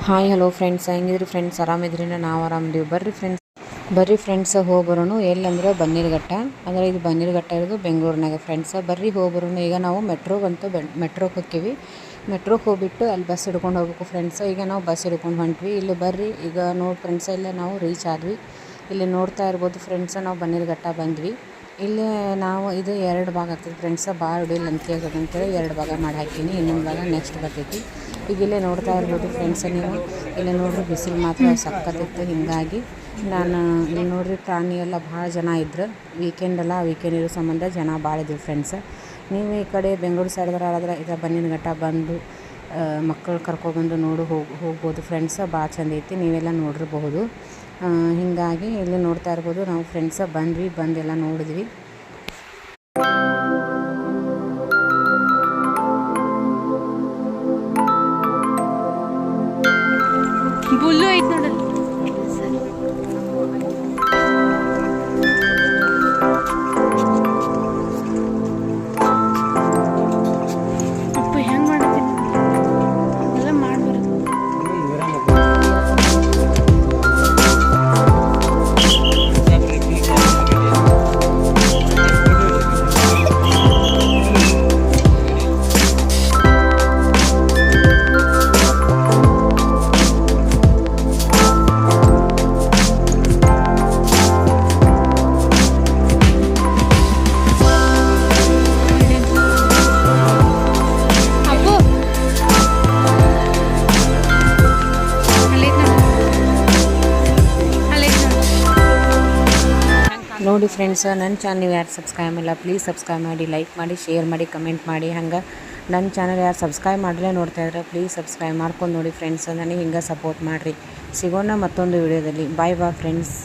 Hi hello friends, ಹೆಂಗಿದ್ರಿ friends? ಆರಾಮಿದ್ರಿ? ನಾವು ಆರಾಮಿದ್ದೀವಿ. ಬರ್ರಿ ಫ್ರೆಂಡ್ಸ್ ಹೋಗಿ ಬರೋಣ. ಎಲ್ಲಂದ್ರೆ ಬನ್ನೀರ್ಘಟ್ಟ. ಅಂದರೆ ಇದು ಬನ್ನೀರ್ಘಟ್ಟ ಇರೋದು ಬೆಂಗಳೂರಿನಾಗ ಫ್ರೆಂಡ್ಸ್. ಬರ್ರಿ ಹೋಗಿ ಬರೋಣ. ಈಗ ನಾವು ಮೆಟ್ರೋಗೆ ಹೋಗ್ತೀವಿ. ಮೆಟ್ರೋಗೆ ಹೋಗ್ಬಿಟ್ಟು ಅಲ್ಲಿ ಬಸ್ ಹಿಡ್ಕೊಂಡು ಹೋಗ್ಬೇಕು ಫ್ರೆಂಡ್ಸ್. ಈಗ ನಾವು ಬಸ್ ಹಿಡ್ಕೊಂಡು ಹೊಂಟ್ವಿ. ಇಲ್ಲಿ ಬರ್ರಿ, ಈಗ ನೋಡಿ ಫ್ರೆಂಡ್ಸ್, ಇಲ್ಲೇ ನಾವು ರೀಚ್ ಆದ್ವಿ. ಇಲ್ಲಿ ನೋಡ್ತಾ ಇರ್ಬೋದು ಫ್ರೆಂಡ್ಸ್, ನಾವು ಬನ್ನೀರ್ಘಟ್ಟ ಬಂದ್ವಿ. ಇಲ್ಲಿ ನಾವು ಇದು 2 ಭಾಗ ಆಗ್ತದೆ ಫ್ರೆಂಡ್ಸ್. ಭಾಳ ಲೆಂತಿ ಆಗ್ತದೆ ಅಂತೇಳಿ 2 ಭಾಗ ಮಾಡಿ ಹಾಕೀನಿ. ಇನ್ನೊಂದು ಭಾಗ ನೆಕ್ಸ್ಟ್ ಬರ್ತೈತಿ. ಈಗ ಇಲ್ಲೇ ನೋಡ್ತಾ ಇರ್ಬೋದು ಫ್ರೆಂಡ್ಸ್, ನೀವು ಇಲ್ಲೇ ನೋಡ್ರಿ ಬಿಸಿಲು ಮಾತ್ರ ಸಕ್ಕತ್ತಿತ್ತು. ಹಿಂಗಾಗಿ ನಾನು ಇಲ್ಲಿ ನೋಡ್ರಿ ಪ್ರಾಣಿ ಎಲ್ಲ ಭಾಳ ಜನ ಇದ್ರು. ವೀಕೆಂಡ್ ಇರೋ ಸಂಬಂಧ ಜನ ಭಾಳ ಇದ್ರು ಫ್ರೆಂಡ್ಸ್. ನೀವು ಈ ಕಡೆ ಬೆಂಗಳೂರು ಸೈಡ್ದಾರಾದ್ರೆ ಇದು ಬನ್ನೀರ್ಘಟ್ಟ ಬಂದು ಮಕ್ಕಳು ಕರ್ಕೊಬಂದು ಹೋಗ್ಬೋದು ಫ್ರೆಂಡ್ಸ್. ಭಾಳ ಚಂದ ಐತಿ, ನೀವೆಲ್ಲ ನೋಡಿರಬಹುದು. ಹೀಗಾಗಿ ಇಲ್ಲಿ ನೋಡ್ತಾ ಇರ್ಬೋದು ನಾವು ಫ್ರೆಂಡ್ಸ್ ಬಂದೆಲ್ಲ ನೋಡಿದ್ವಿ. ಬುಲ್ಲು ಐತ್ ನೋಡಲ್ಲಿ. ಅಪ್ಪ ಹೆಂಗ್ ಮಾಡತ್ತೀನಿ ಎಲ್ಲ ಮಾಡ್ಬಾರ್ದು. ನೋಡಿ ಫ್ರೆಂಡ್ಸ್, ನನ್ನ ಚಾನಲ್ ನೀವು ಯಾರು ಸಬ್ಸ್ಕ್ರೈಬ್ ಮಾಡಿಲ್ಲ ಪ್ಲೀಸ್ ಸಬ್ಸ್ಕ್ರೈಬ್ ಮಾಡಿ, ಲೈಕ್ ಮಾಡಿ, ಶೇರ್ ಮಾಡಿ, ಕಮೆಂಟ್ ಮಾಡಿ. ಹಂಗೆ ನನ್ನ ಚಾನಲ್ ಯಾರು ಸಬ್ಸ್ಕ್ರೈಬ್ ಮಾಡಲೇ ನೋಡ್ತಾ ಇದ್ರೆ ಪ್ಲೀಸ್ ಸಬ್ಸ್ಕ್ರೈಬ್ ಮಾಡ್ಕೊಂಡು ನೋಡಿ ಫ್ರೆಂಡ್ಸ್. ನನಗೆ ಹಿಂಗೆ ಸಪೋರ್ಟ್ ಮಾಡಿರಿ. ಸಿಗೋಣ ಮತ್ತೊಂದು ವಿಡಿಯೋದಲ್ಲಿ. Bye friends.